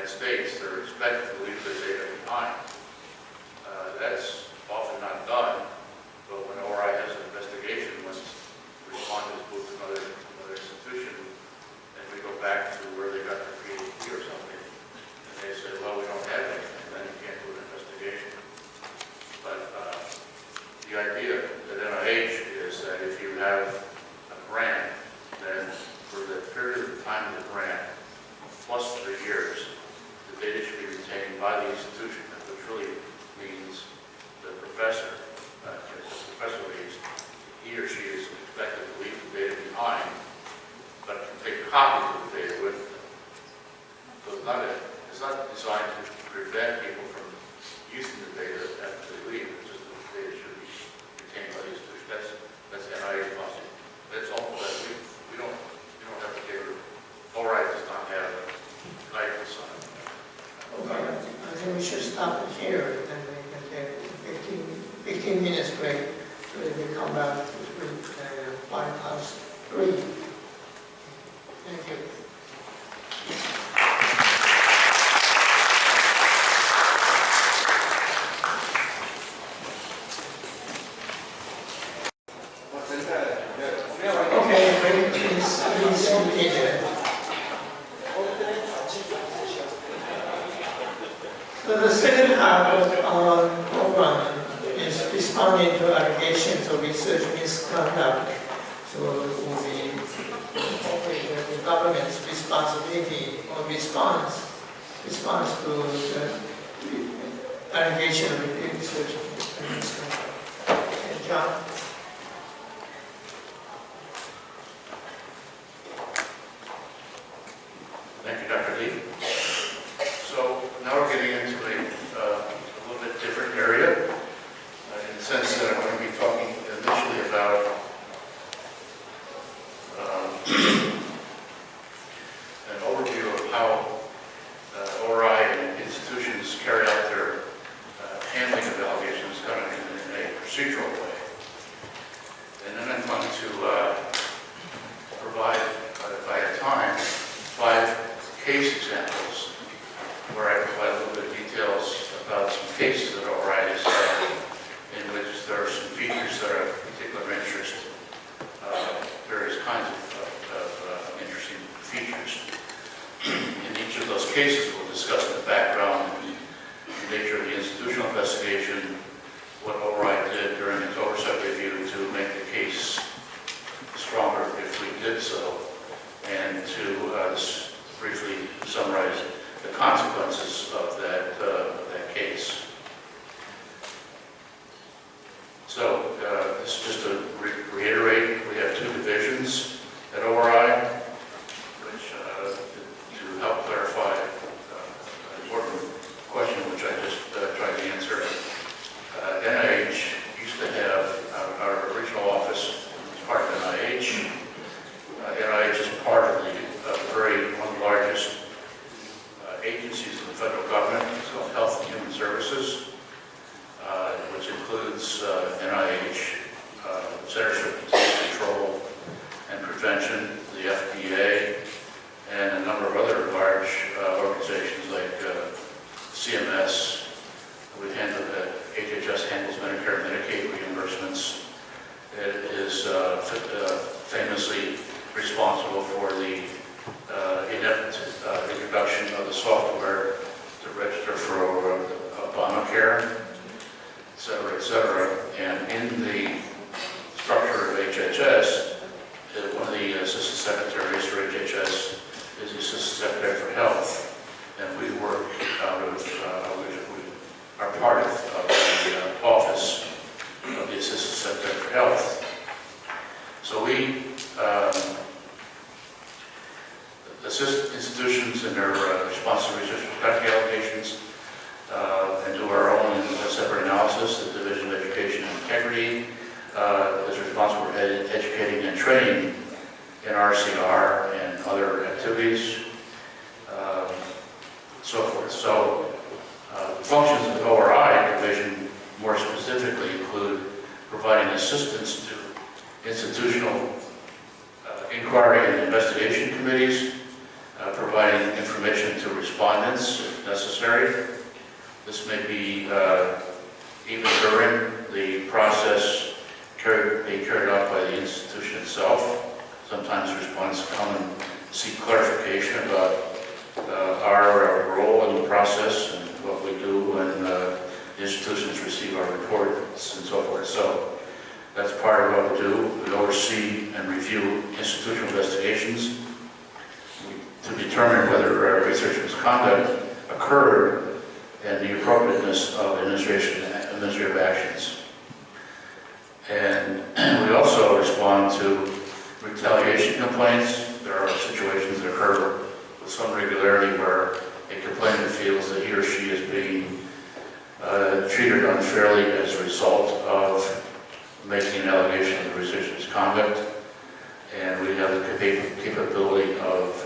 United States, they're expected to leave their data behind. That's often not done, but when ORI has an investigation, once the respondent is moved to another institution, and we go back to where they got their PhD or something, and they say, well, we don't have anything, and then you can't do an investigation. But the idea at NIH is that if you have a grant, then for the period of time of the grant, plus 3 years, the data should be retained by the institution, which really means the professor, if the professor leaves, he or she is expected to leave the data behind, but can take copies of the data with them. So it's not designed to prevent people from using the data after they leave. It's just that the data should be retained by the institution. That's NIH policy. That's all that we don't have the data. ORI does not have guidance on it. Okay, I think we should stop it here, and we can take 15 minutes break so that we come back with 3:05. Thank you. Okay, please continue. So the second half of our program is responding to allegations of research misconduct. So we'll be incorporating the government's responsibility or response to the allegation of research misconduct. Okay, John. Thank you, Dr. Lee. So now we're getting into a little bit different area, in the sense that I'm going to be talking initially about an overview of how ORI and institutions carry out their handling of allegations kind of in a procedural way. And then I'm going to provide, if I have time, 5 case examples where I provide a little bit of details about some cases that ORI has had in which there are some features that are of particular interest, various kinds of interesting features. In each of those cases, we'll discuss the background, the nature of the institutional investigation, what ORI did during its oversight review to make the case stronger if we did so, and to briefly summarize the consequences of that case. So, this is just to reiterate, we have 2 divisions at ORI, which, to help clarify an important question which I just tried to answer. NIH used to have our original office as part of NIH. NIH is part of one of the largest agencies in the federal government. It's called Health and Human Services, which includes NIH, Centers for Disease Control and Prevention, the FDA, and a number of other large organizations like CMS. HHS handles Medicare and Medicaid reimbursements. It is famously responsible for the introduction of the software to register for Obamacare, et cetera, et cetera. And in the structure of HHS, one of the assistant secretaries for HHS is the assistant secretary for health, and we work out of, we are part of the office of the assistant secretary for health. So we assist institutions in their response to research misconduct allegations and do our own separate analysis. The Division of Education and Integrity is responsible for educating and training in RCR and other activities, so forth. So the functions of the ORI division more specifically include providing assistance to institutional inquiry and investigation committees, providing information to respondents comments if necessary. This may be even during the process being carried out by the institution itself. Sometimes respondents come and seek clarification about our role in the process and what we do when the institutions receive our reports and so forth. So that's part of what we do. We oversee and review institutional investigations to determine whether research misconduct occurred and the appropriateness of administrative actions. And we also respond to retaliation complaints. There are situations that occur with some regularity where a complainant feels that he or she is being treated unfairly as a result of making an allegation of research misconduct. And we have the capability of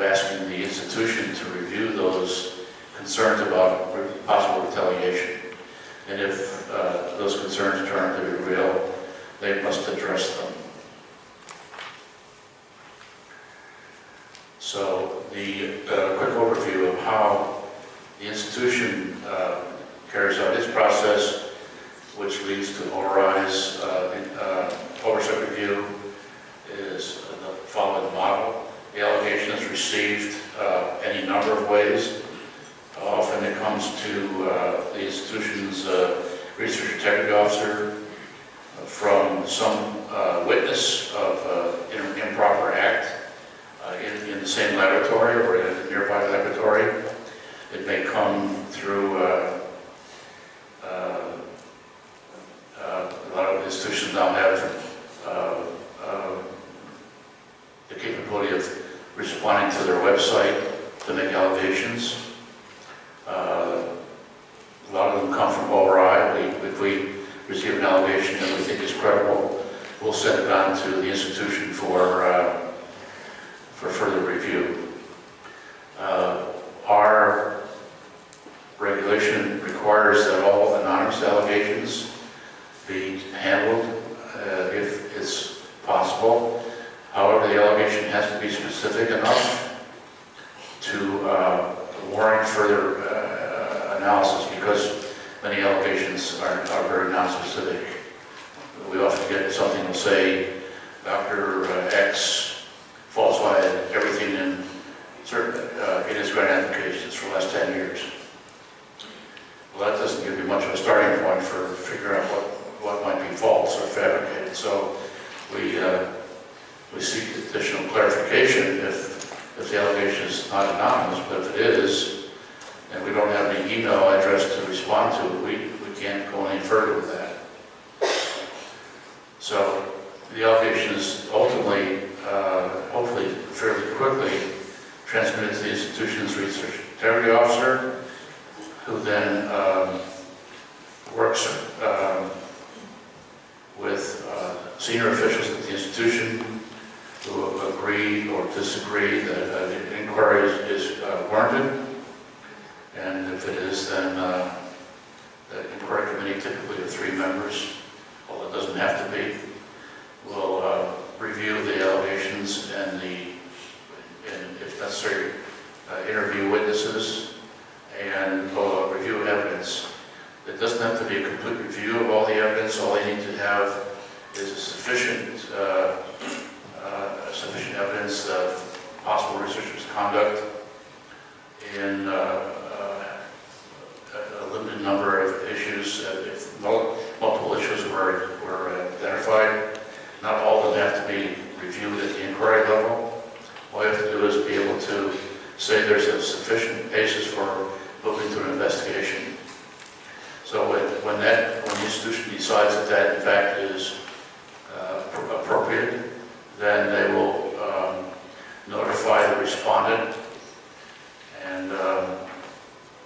asking the institution to review those concerns about possible retaliation. And if those concerns turn out to be real, they must address them. So the quick overview of how the institution carries out its process, which leads to ORI's oversight review, is the following model. The allegation is received any number of ways. Often it comes to the institution's research integrity officer from some witness of an improper act in the same laboratory or in a nearby laboratory. It may come through a lot of institutions now have the capability of responding to their website to make allegations. A lot of them come from ORI. If we receive an allegation that we think is credible, we'll send it on to the institution for further review. Our regulation requires that all anonymous allegations be handled if it's possible. However, the allegation has to be specific enough to warrant further analysis, because many allegations are very non-specific. We often get something that will say Dr. X falsified everything in his grant applications for the last 10 years. Well, that doesn't give you much of a starting point for figuring out what might be false or fabricated. So we seek additional clarification if the allegation is not anonymous, but if it is, and we don't have any email address to respond to, we can't go any further with that. So the allegation is ultimately, hopefully fairly quickly, transmitted to the institution's research integrity officer, who then works with senior officials at the institution who agree or disagree that an inquiry is warranted. And if it is, then the inquiry committee, typically of 3 members, although it doesn't have to be, will review the allegations and if necessary, interview witnesses and review evidence. It doesn't have to be a complete review of all the evidence. All they need to have is sufficient evidence of possible research misconduct in a limited number of issues. If multiple issues were identified, not all of them have to be reviewed at the inquiry level. All you have to do is be able to say there's a sufficient basis for moving to an investigation. So when the institution decides that that in fact is appropriate, then they will notify the respondent and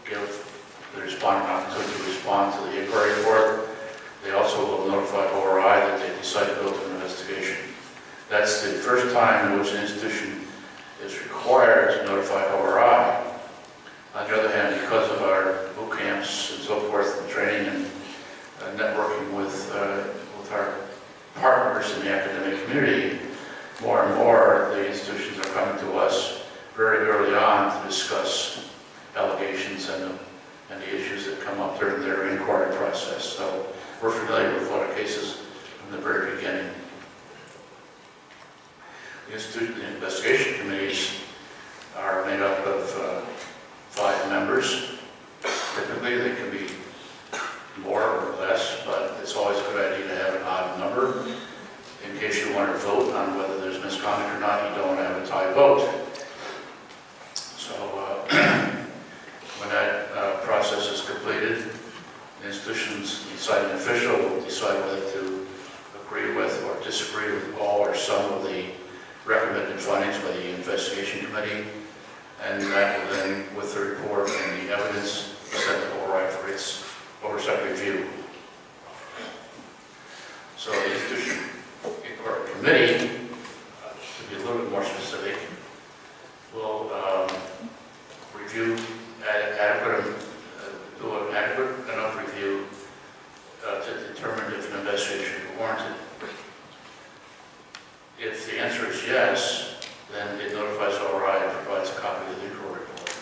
give the respondent an opportunity to respond to the inquiry report. They also will notify ORI that they decide to go to an investigation. That's the first time in which an institution is required to notify ORI. On the other hand, because of our boot camps and so forth, and training and networking with our time to discuss allegations and the issues that come up during their inquiry process. So we're familiar with a lot of cases from the very beginning. The investigation committees are made up of 5 members. Typically, they can be more or less, but it's always a good idea to have an odd number. In case you want to vote on whether there's misconduct or not, you don't want to have a tie vote. So when that process is completed, the institution's deciding official will decide whether to agree with or disagree with all or some of the recommended findings by the investigation committee, and that will then, with the report and the evidence, send to ORI for its oversight review. So the institution or committee, to be a little bit more specific, will review do an adequate enough review to determine if an investigation is warranted. If the answer is yes, then it notifies ORI and provides a copy of the inquiry report.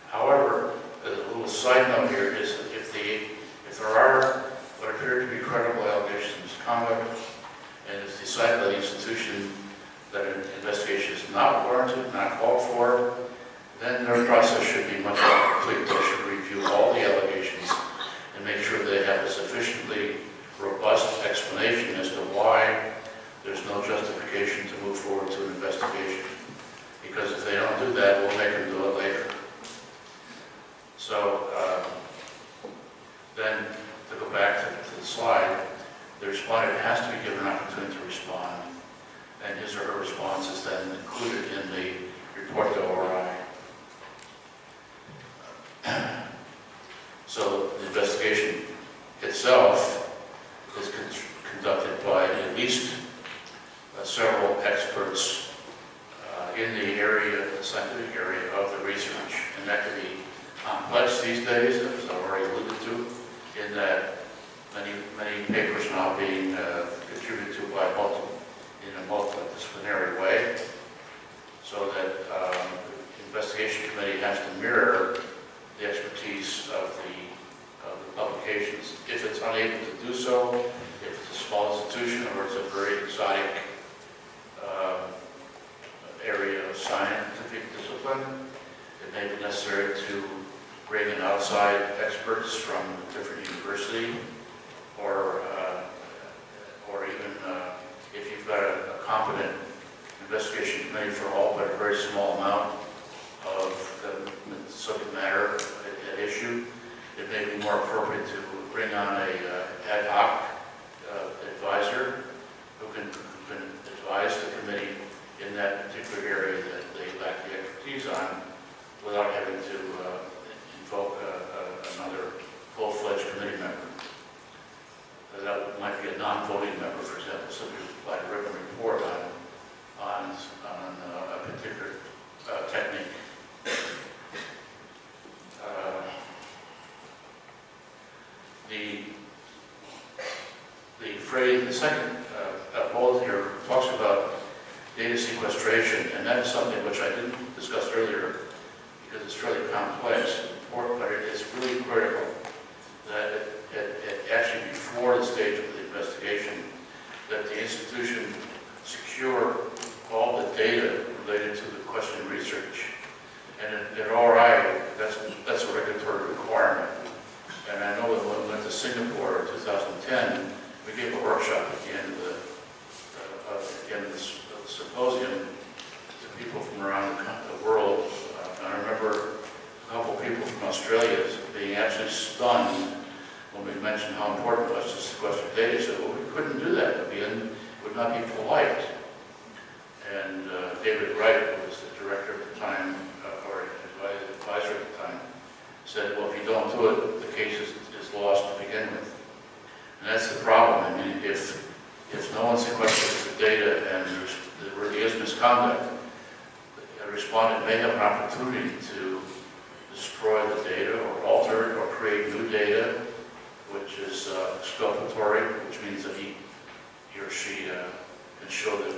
However, a little side note here is that if there are what appear to be credible allegations of misconduct, and it's decided by the institution that an investigation is not warranted, not called for, then their process should be much more complete. They should review all the allegations and make sure they have a sufficiently robust explanation as to why there's no justification to move forward to an investigation. Because if they don't do that, we'll make them do it later. So then, to go back to the slide, the respondent has to be given an opportunity to respond, and his or her response is then included in the report to ORI. So the investigation itself is conducted by at least several experts in the area, the scientific area of the research, and that can be complex these days, as I've already alluded to, in that many papers now being contributed to by in a multidisciplinary way, so that the investigation committee has to mirror the expertise of the publications. If it's unable to do so, if it's a small institution or it's a very exotic area of scientific discipline, it may be necessary to bring in outside experts from a different university, or even if you've got a competent investigation committee for all but a very small amount of the subject matter at issue, it may be more appropriate to bring on a ad hoc advisor who can advise the committee in that particular area that they lack the expertise on, without having to invoke another full-fledged committee member. That might be a non-voting member, for example, somebody who's applied a written report on a particular technique. The second bullet here talks about data sequestration, and that is something which I didn't discuss earlier because it's fairly complex and important, but it is really critical that actually before the stage of the investigation, that the institution secure all the data related to the question research. And at ORI, that's a regulatory requirement. And I know when we went to Singapore in 2010, we gave a workshop at the end of the symposium to people from around the world. And I remember a couple of people from Australia being absolutely stunned when we mentioned how important it was to sequester data. So, well, we couldn't do that. It would not be polite. And David Wright, who was the director at the time, or advisor at the time, said, well, if you don't do it, the case is lost to begin with. And that's the problem. I mean, if no one sequesters the data and there really is misconduct, a respondent may have an opportunity to destroy the data or alter it or create new data, which is exculpatory, which means that he or she can show that